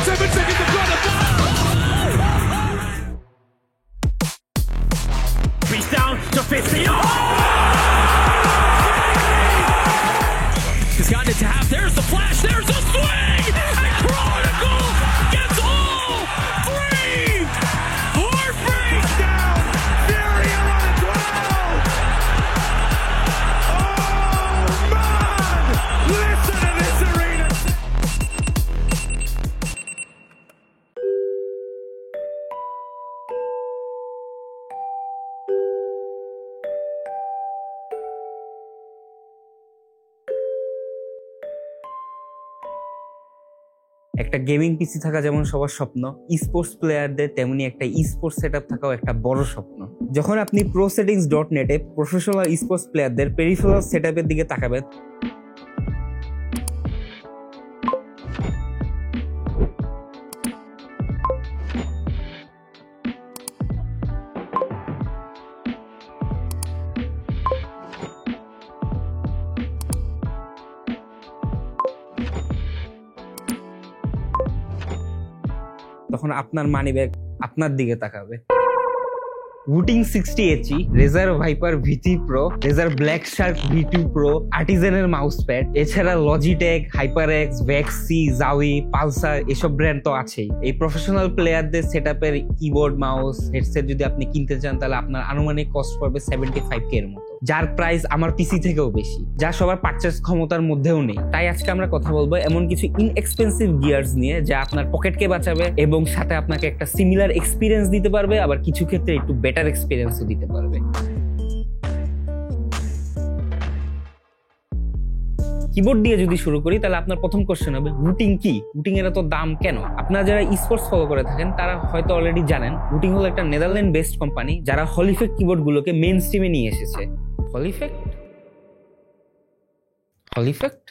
7 seconds in front of Reach down to fix it. He's gotten it to half. There's the flash. There's the swing. And Chronicle gets all three. Hartford down. Fury 11-12. Oh, man. Listen to this arena. একটা gaming পিসি থাকা যেমন সবার স্বপ্ন, sports প্লেয়ারদের তেমনি একটা sports setup থাকাও একটা বড় স্বপ্ন। যখন আপনি prosettings.net এ প্রফেশনাল স্পোর্টস প্লেয়ারদের পেরিফেরাল সেটআপের দিকে তাকাবেন, তখন আপনার মানিব্যাগ আপনার দিকে তাকাবে। Wooting 60HE, Razer Viper V3 Pro, Razer Black Shark V2 Pro, Artisan এর মাউস প্যাড, এছাড়া Logitech, HyperX, Vexi, Zowie, Pulsar এসব ব্র্যান্ড তো আছেই। এই প্রফেশনাল প্লেয়ারদের সেটআপের কিবোর্ড, মাউস, হেডসেট যদি আপনি কিনতে চান তাহলে আপনার আনুমানিক কস্ট পড়বে 75K এর মতো, যার প্রাইস আমার পিসি থেকেও বেশি, যা সবার পারচেজ ক্ষমতার মধ্যেও নেই। তাই আজকে আমরা কথা বলবো এমন কিছু ইনএক্সপেন্সিভ গিয়ার্স নিয়ে যা আপনার পকেটকে বাঁচাবে এবং সাথে আপনাকে একটা সিমিলার এক্সপিরিয়েন্স দিতে পারবে, আবার কিছু ক্ষেত্রে একটু বেটার এক্সপিরিয়েন্সও দিতে পারবে। কিবোর্ড দিয়ে যদি শুরু করি তাহলে আপনার প্রথম কোশ্চেন হবে Wooting কি? Wooting এর এত দাম কেন? আপনারা যারা স্পোর্টস ফলো করে থাকেন তারা হয়তো অলরেডি জানেন Wooting হলো একটা নেদারল্যান্ড বেসড কোম্পানি যারা হলিফেক্ট কিবোর্ড গুলোকে মেইন স্ট্রিমে নিয়ে এসেছে। হলিফেক্ট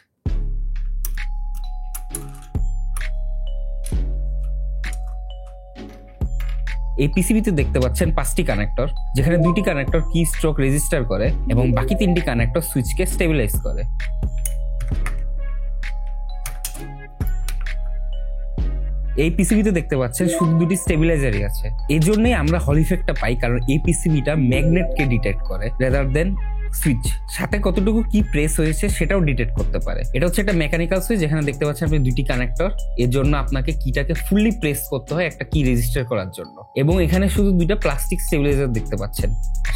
এই পিসিবিতে দেখতে পাচ্ছেন 5টি কানেক্টর, যেখানে 2টি কানেক্টর কি স্ট্রোক রেজিস্টার করে এবং বাকি 3টি কানেক্টর সুইচকে স্টেবিলাইজ করে। এই পিসিবিতে দেখতে পাচ্ছেন শুধু 2টি স্টেবিলাইজারই আছে। এই জন্যই আমরা হলিফেক্টটা পাই, কারণ এই পিসিবিটা ম্যাগনেটকে ডিটেক্ট করে রেদার দেন সুইচ। সাথে কতটুকু কি প্রেস হয়েছে সেটাও ডিটেক্ট করতে পারে। এটা হচ্ছে একটা মেকানিক্যাল সুইচ, যেখানে দেখতে পাচ্ছেন আপনি 2টি কানেক্টর। এর জন্য আপনাকে কিটাকে ফুললি প্রেস করতে হয় একটা কি রেজিস্টার করার জন্য, এবং এখানে শুধু 2টা প্লাস্টিক স্টেবিলাইজার দেখতে পাচ্ছেন,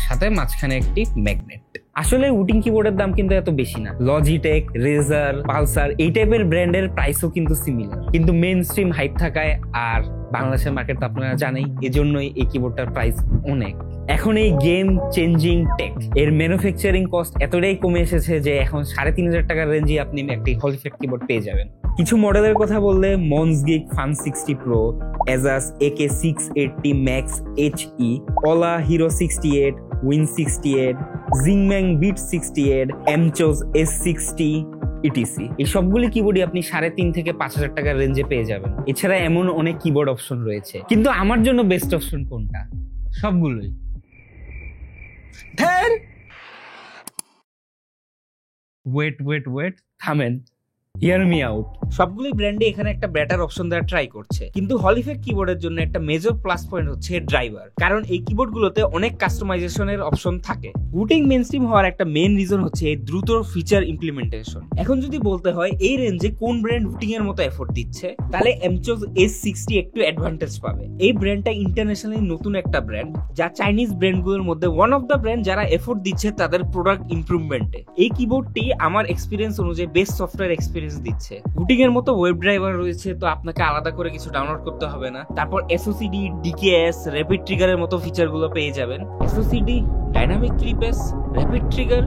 সাথে মাঝখানে একটি ম্যাগনেট। আসলে Wooting কিবোর্ডের দাম কিন্তু এত বেশি না। Logitech, Razer, Pulsar এই টাইপের ব্র্যান্ডের প্রাইসও কিন্তু সিমিলার, কিন্তু মেইন স্ট্রিম হাইপ থাকায় আর বাংলাদেশের মার্কেট তো আপনারা জানেই, এজন্যই এই কিবোর্ডটার প্রাইস অনেক। এখন এই গেম চেঞ্জিং টেক এর ম্যানুফ্যাকচারিং কস্ট এতটাই কমে এসেছে যে এখন 3,500 টাকার রেঞ্জে আপনি একটি হলিফেক্ট কিবোর্ড পেয়ে যাবেন। কিছু মডেলের কথা বললে Monsgeek Fun 60 Pro, Asus AK680 Max HE, Ola Hero 68, Win 68, Zingmang Beat 68, Amchos S60 etc. এই সবগুলি কিবোর্ডই আপনি 3,500 থেকে 5,000 টাকার রেঞ্জে পেয়ে যাবেন। এছাড়া এমন অনেক কিবোর্ড অপশন রয়েছে, কিন্তু আমার জন্য বেস্ট অপশন কোনটা? সবগুলোই। ওয়েট থামেন, হিয়ার মি আউট। সবগুলি ব্র্যান্ডে এখানে একটা বেটার অপশন দেওয়ার ট্রাই করছে, কিন্তু হলিফেক্ট কিবোর্ডের জন্য একটা মেজর প্লাস পয়েন্ট হচ্ছে ড্রাইভার, কারণ এই কিবোর্ডগুলোতে অনেক কাস্টমাইজেশনের অপশন থাকে। Wooting মেইনস্ট্রিম হওয়ার একটা মেইন রিজন হচ্ছে এই দ্রুত ফিচার ইমপ্লিমেন্টেশন। এখন যদি বলতে হয় এই রেঞ্জে কোন ব্র্যান্ড Wooting এর মতো এফোর্ট দিচ্ছে, তাহলে Amchos S60 একটু অ্যাডভান্টেজ পাবে। এই ব্র্যান্ডটা ইন্টারন্যাশনালি নতুন একটা ব্র্যান্ড, যা চাইনিজ ব্র্যান্ডগুলোর মধ্যে ওয়ান অফ দ্য ব্র্যান্ড যারা এফোর্ট দিচ্ছে তাদের প্রোডাক্ট ইমপ্রুভমেন্টে। এই কিবোর্ডটি আমার এক্সপিরিয়েন্স অনুযায়ী বেস্ট সফটওয়্যার এক্সপিরিয়েন্স দিচ্ছে। Wooting এর মতো ওয়েব ড্রাইভার রয়েছে, তো আপনাকে আলাদা করে কিছু ডাউনলোড করতে হবে না। তারপর SOCD, DKS, র্যাপিড ট্রিগারের মতো ফিচারগুলো পেয়ে যাবেন। SOCD, dynamic clips, rapid trigger.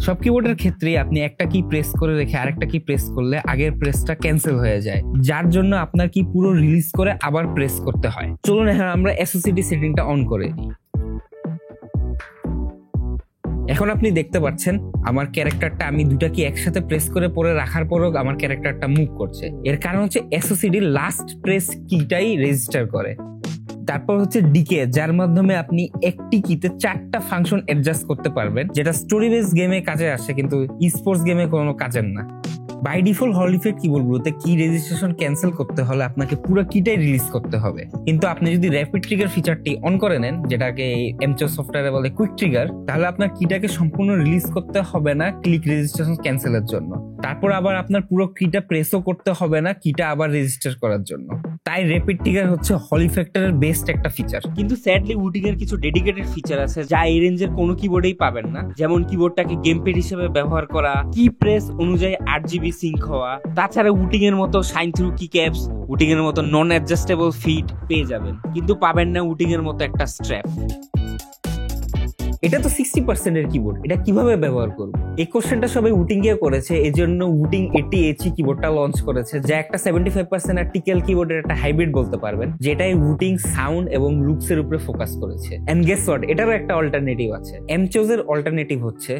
সব কিবোর্ডের ক্ষেত্রে আপনি একটা কি প্রেস করে রেখে আরেকটা কি প্রেস করলে আগের প্রেসটা ক্যান্সেল হয়ে যায়, যার জন্য আপনার কি পুরো রিলিজ করে আবার প্রেস করতে হয়। চলুন এখন আমরা SOCD সেটিংটা অন করে দিই। এখন আপনি দেখতে পাচ্ছেন আমার ক্যারেক্টারটা আমি 2টা কি একসাথে প্রেস করে পরে রাখার পরেও আমার ক্যারেক্টারটা মুভ করছে। এর কারণ হচ্ছে SOCD লাস্ট প্রেস কিটাই রেজিস্টার করে। তারপর হচ্ছে ডিকে, যার মাধ্যমে আপনি একটি কিতে 4টা ফাংশন অ্যাডজাস্ট করতে পারবেন, যেটা স্টোরি বেস গেমে কাজে আসে কিন্তু স্পোর্টস গেমে কোনো কাজের না। বাই ডিফল্ট হল ইফেক্ট কিবোর্ডগুলোতে কি রেজিস্ট্রেশন ক্যান্সেল করতে হলে আপনাকে পুরো কিটাই রিলিজ করতে হবে, কিন্তু আপনি যদি র্যাপিড ট্রিগার ফিচারটি অন করে নেন, যেটাকে এমচোস সফটওয়্যারে বলে কুইক ট্রিগার, তাহলে আপনার কিটাকে সম্পূর্ণ রিলিজ করতে হবে না ক্লিক রেজিস্ট্রেশন ক্যান্সেলের জন্য। তারপর আবার আপনার পুরো কিটা প্রেসও করতে হবে না কিটা আবার রেজিস্টার করার জন্য। তাই র্যাপিড ট্রিগার হচ্ছে হল ইফেক্টের বেস্ট একটা ফিচার। কিন্তু স্যাডলি উটিং এর কিছু ডেডিকেটেড ফিচার আছে যা এই রেঞ্জের কোনো কিবোর্ডেই পাবেন না, যেমন কিবোর্ডটাকে গেমপ্যাড হিসেবে ব্যবহার করা, কি প্রেস অনুযায়ী 8GB সিঙ্ক হওয়া, তাছাড়া উটিং এর মতো শাইন থ্রু কি ক্যাপস, উটিং এর মতো নন অ্যাডজাস্টেবল ফিট পেয়ে যাবেন, কিন্তু পাবেন না উটিং এর মতো একটা স্ট্র্যাপ। এটা তো 60% এর কিবোর্ড, এটা কিভাবে ব্যবহার করব? এই কোশ্চেনটা সবাই উটিং এ করেছে, এজন্য উটিং 80HE কিবোর্ডটা লঞ্চ করেছে, যা একটা 75% আর্টিকেল কিবোর্ডের একটা হাইব্রিড বলতে পারবেন, যেটাই উটিং সাউন্ড এবং লুকস এর উপরে ফোকাস করেছে। এন্ড গেস হোয়াট, এটারও একটা অল্টারনেটিভ আছে। এমচোজের অল্টারনেটিভ হচ্ছে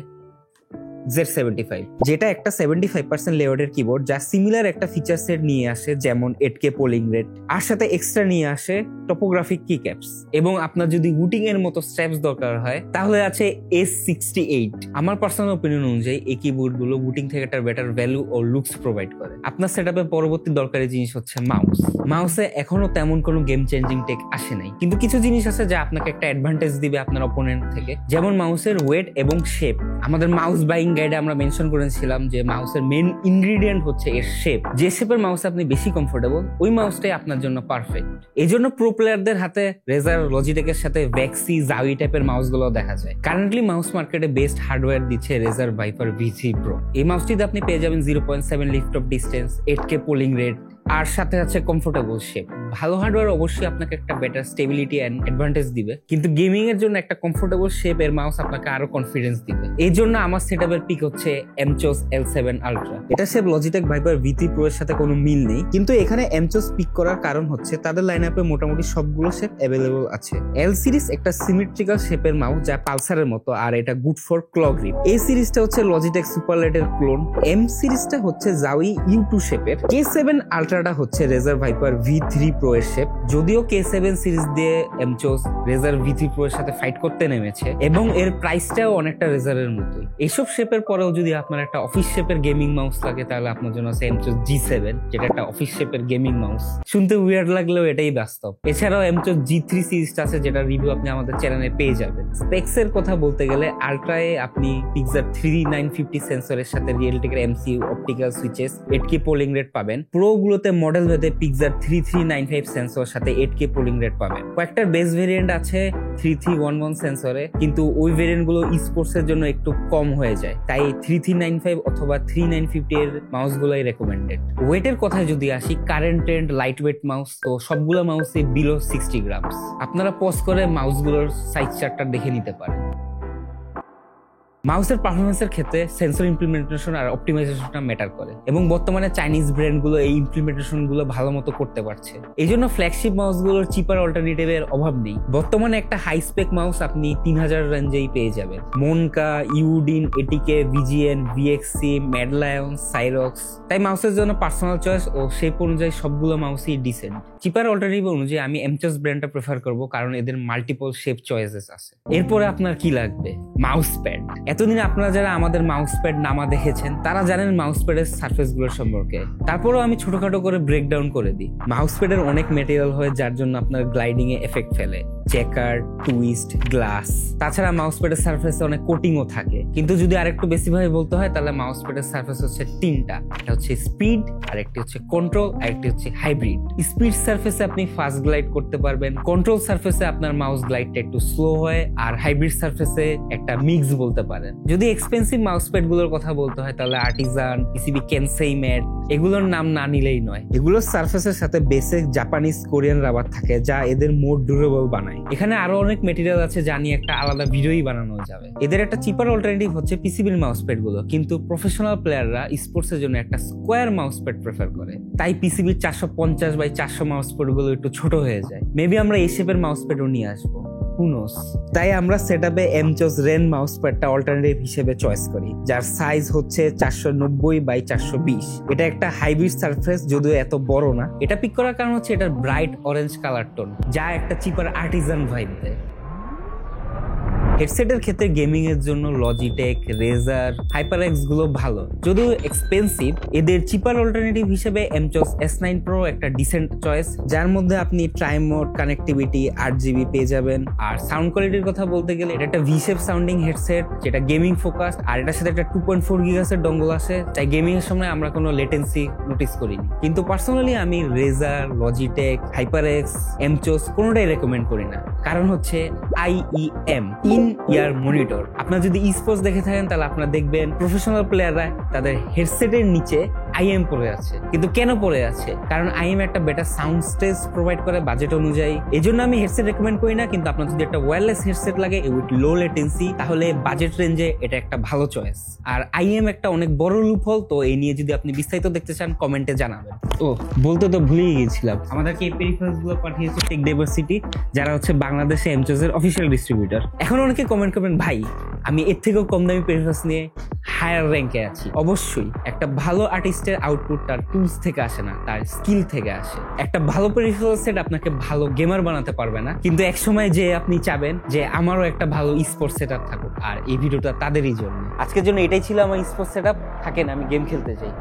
Z75, যেটা একটা 75% লেয়ারের কিবোর্ড যা সিমিলার একটা ফিচার সেট নিয়ে আসে, যেমন 8K পোলিং রেট, আর সাথে এক্সট্রা নিয়ে আসে টপোগ্রাফিক কি ক্যাপস, এবং আপনার যদি উটিং এর মতো স্ট্র্যাপস দরকার হয় তাহলে আছে S68। আমার পার্সোনাল অপিনিয়ন অনুযায়ী এই কিবোর্ড গুলো উটিং থেকে একটা বেটার ভ্যালু ও লুকস প্রোভাইড করে। আপনার সেটআপে পরবর্তী দরকারি জিনিস হচ্ছে মাউস। মাউসে এখনো তেমন কোনো গেম চেঞ্জিং টেক আসে নাই, কিন্তু কিছু জিনিস আছে যা আপনাকে একটা অ্যাডভান্টেজ দিবে আপনার অপোনেন্ট থেকে, যেমন মাউসের ওয়েট এবং শেপ। আমাদের মাউস বাইং গাইডে আমরা মেনশন করেছিলাম যে মাউসের মেইন ইনগ্রেডিয়েন্ট হচ্ছে এর শেপ। যে শেপের মাউসে আপনি বেশি কমফোর্টেবল, ওই মাউসটাই আপনার জন্য পারফেক্ট। এই জন্য প্রো প্লেয়ারদের হাতে রেজার, লজিটেকের সাথে ভ্যাক্সি, জাউই টাইপের মাউস গুলো দেখা যায়। কারেন্টলি মাউস মার্কেটে বেস্ট হার্ডওয়্যার দিচ্ছে রেজার ভাইপার V3 Pro। এই মাউসটিতে আপনি পেয়ে যাবেন 0.7 lift off distance, 8K polling rate, আর সাথে আছে কমফোর্টেবল শেপ। ভালো হার্ডওয়্যার অবশ্যই আপনাকে একটা বেটার স্টেবিলিটি এন্ড অ্যাডভান্টেজ দিবে, কিন্তু গেমিং এর জন্য একটা কমফোর্টেবল শেপ এর মাউস আপনাকে আরো কনফিডেন্স দিবে। এই জন্য আমার সেটআপের পিক হচ্ছে এমচোস L7 Ultra। এটা shape Logitech viper V3 Pro এর সাথে কোনো মিল নেই, কিন্তু এখানে এমচোস পিক করার কারণ হচ্ছে তাদের লাইনআপে মোটামুটি সবগুলো শেপ অ্যাভেলেবল আছে। L সিরিজ একটা সিমেট্রিক্যাল শেপের মাউস যা পালসারের মতো, আর এটা গুড ফর ক্ল গ্রিপ। এই সিরিজটা হচ্ছে লজিটেক সুপারলাইটের ক্লোন। এম সিরিজটা হচ্ছে জাউই U2 শেপের। K7 Ultraটা হচ্ছে রেজার ভাইপার V3 Pro এর শেপ। যদিও K7 সিরিজ দিয়ে এমচোস রেজার V3 Pro এর সাথে ফাইট করতে নেমেছে, এবং এর প্রাইসটাও অনেকটা রেজারের মতোই। এইসব শেপের পরেও যদি আপনার একটা অফিস শেপের গেমিং মাউস লাগে, তাহলে আপনার জন্য আছে এমচোস G7, যেটা একটা অফিস শেপের গেমিং মাউস। শুনতে উইয়ার্ড লাগলেও এটাই বাস্তব। এছাড়াও এমচোস G3 সিরিজটা আছে, যেটা রিভিউ আপনি আমাদের চ্যানেলে পেয়ে যাবেন। স্পেক্স এর কথা বলতে গেলে আল্ট্রায় আপনি পিক্সার 3950 সেন্সরের সাথে রিয়েলটেকের MCU optical switches, 8K polling rate পাবেন। প্রো গুলোতে মডেল ভেদে পিক্সার 3395 সেন্সর সাথে 8K পোলিং রেট পাবেন। কয়েকটা বেস ভেরিয়েন্ট আছে 3311 সেন্সরে, কিন্তু ওই ভেরিয়েন্ট গুলো স্পোর্টস এর জন্য একটু কম হয়ে যায়, তাই 3395 অথবা 3950 এর মাউস গুলাই রেকমেন্ডেড। ওয়েটের কথায় যদি আসি, current trend light weight mouse, তো সবগুলো মাউসই বিলো 60 গ্রামস। আপনারা পজ করে মাউস গুলোর সাইজ চার্টটা দেখে নিতে পারেন। মাউসের পারফরমেন্সের ক্ষেত্রে সেন্সর ইমপ্লিমেন্টেশন আর অপটিমাইজেশনটা ম্যাটার করে, এবং বর্তমানে চাইনিজ ব্র্যান্ডগুলো এই ইমপ্লিমেন্টেশনগুলো ভালো মতো করতে পারছে। এই জন্য ফ্ল্যাগশিপ মাউসগুলোর চিপার অল্টারনেটিভের অভাব নেই। বর্তমানে একটা হাই স্পেক মাউস আপনি 3000 রেঞ্জেই পেয়ে যাবেন। মোনকা, ইউডিন, এটিকে, VGN, VXC, ম্যাডলায়ন, সাইরক্স। তাই মাউসের জন্য পার্সোনাল চয়েস ও শেপ অনুযায়ী সবগুলো মাউসই ডিসেন্ট। চিপার অল্টারনেটিভ অনুযায়ী আমি এমচোস ব্র্যান্ডটা প্রেফার করব, কারণ এদের মাল্টিপল শেপ চয়েসেস আছে। এরপরে আপনার কি লাগবে? Mouse pad. এতদিন আপনারা যারা আমাদের মাউস প্যাড নামা দেখেছেন, তারা জানেন মাউস প্যাডের সারফেস গুলোর সম্পর্কে। তারপরেও আমি ছোটখাটো করে ব্রেকডাউন করে দিই। মাউস প্যাডের অনেক মেটেরিয়াল হয়, যার জন্য আপনার গ্লাইডিং এ এফেক্ট ফেলে, চেকার, টুইস্ট, গ্লাস। তাছাড়া মাউস প্যাডের সারফেসে অনেক কোটিংও থাকে। কিন্তু যদি আরেকটু বেশি ভাবে বলতে হয়, তাহলে মাউস প্যাডের সারফেস হচ্ছে তিনটা। এটা হচ্ছে স্পিড, আরেকটি হচ্ছে কন্ট্রোল, আরেকটি হচ্ছে হাইব্রিড। স্পিড সারফেসে আপনি ফাস্ট গ্লাইড করতে পারবেন, কন্ট্রোল সারফেসে আপনার মাউস গ্লাইডটা একটু স্লো হয়, আর হাইব্রিড সারফেসে একটা মিক্স বলতে পারেন। যদি এক্সপেন্সিভ মাউস প্যাড গুলোর কথা বলতে হয়, তাহলে আর্টিজান, PCB কেনসেই ম্যাট, এগুলোর নাম না নিলেই নয়। এগুলোর সারফেসের সাথে বেসিক জাপানিজ, কোরিয়ান রাবার থাকে, যা এদের মোর ডিউরেবল বানায়। এখানে আরো অনেক মেটেরিয়াল আছে যা নিয়ে একটা আলাদা ভিডিওই বানানো যাবে। এদের একটা চিপার অল্টারনেটিভ হচ্ছে পিসিবির মাউস প্যাড গুলো, কিন্তু প্রফেশনাল প্লেয়াররা স্পোর্টস এর জন্য একটা স্কোয়ার মাউস প্যাড প্রেফার করে। তাই পিসিবির 450x400 মাউস প্যাড গুলো একটু ছোট হয়ে যায়। মেবি আমরা এই শেপের মাউস প্যাডও নিয়ে আসবো, তাই আমরা সেটআপে এমচোস রেন মাউস প্যাডটা অল্টারনেটিভ হিসেবে চয়েস করি, যার সাইজ হচ্ছে 490x420। এটা একটা হাইব্রিড সারফেস, যদিও এত বড় না। এটা পিক করার কারণ হচ্ছে এটার ব্রাইট অরেঞ্জ কালার টোন, যা একটা চিপার আর্টিজান ভাইব দেয়। হেডসেটের ক্ষেত্রে গেমিং এর জন্য লজিটেক, রেজার, HyperX গুলো ভালো, যদিও এক্সপেন্সিভ। এদের চিপার অল্টারনেটিভ হিসেবে এমচস S9 Pro একটা ডিসেন্ট চয়েস, যার মধ্যে আপনি ট্রাই মোড, কানেক্টিভিটি, 8GB পেয়ে যাবেন। আর সাউন্ড কোয়ালিটির কথা বলতে গেলে এটা একটা V-shape সাউন্ডিং হেডসেট যেটা গেমিং ফোকাসড, আর এটার সাথে একটা 2.4 GHz এর ডঙ্গল আছে, তাই গেমিং এর সময় আমরা কোনো লেটেন্সি নোটিস করিনি। কিন্তু পার্সোনালি আমি রেজার, লজিটেক, HyperX, এমচস কোনোটাই রেকমেন্ড করি না, কারণ হচ্ছে IEM, ইন ইয়ার মনিটর। আপনারা যদি স্পোর্টস দেখে থাকেন তাহলে আপনারা দেখবেন প্রফেশনাল প্লেয়াররা তাদের হেডসেটের নিচে IEM পরে আছে। কিন্তু কেন পরে আছে? কারণ IEM একটা বেটার সাউন্ড স্টেজ প্রোভাইড করে বাজেট অনুযায়ী। এই জন্য আমি হেডসেট রেকমেন্ড করি না, কিন্তু আপনার যদি একটা ওয়্যারলেস হেডসেট লাগে উইথ লো লেটেন্সি, তাহলে বাজেট রেঞ্জে এটা একটা ভালো চয়েস। আর IEM একটা অনেক বড় লুপহোল, তো এই নিয়ে যদি আপনি বিস্তারিত দেখতে চান কমেন্টে জানাবেন। ও বলতে তো ভুলেই গেছিলাম, আমাদেরকে এই পেরিফেরালস গুলো পাঠিয়েছে টেক ডাইভার্সিটি, যারা হচ্ছে বাংলাদেশে এমচস এর অফিসিয়াল ডিস্ট্রিবিউটর। এখন অনেকে কমেন্ট করবেন, ভাই আমি এর থেকেও কম দামি পেরিফেরালস নিয়ে হায়ার র্যাঙ্কে আছি। অবশ্যই একটা ভালো আর্টিস্টের আউটপুট তার টুলস থেকে আসে না, তার স্কিল থেকে আসে। একটা ভালো পেরিফেরাল সেট আপনাকে ভালো গেমার বানাতে পারবে না, কিন্তু একসময় যে আপনি চাবেন যে আমারও একটা ভালো স্পোর্টস সেটআপ থাকুক, আর এই ভিডিওটা তাদেরই জন্য। আজকের জন্য এটাই ছিল আমার স্পোর্টস সেটআপ। থাকেন, আমি গেম খেলতে চাই।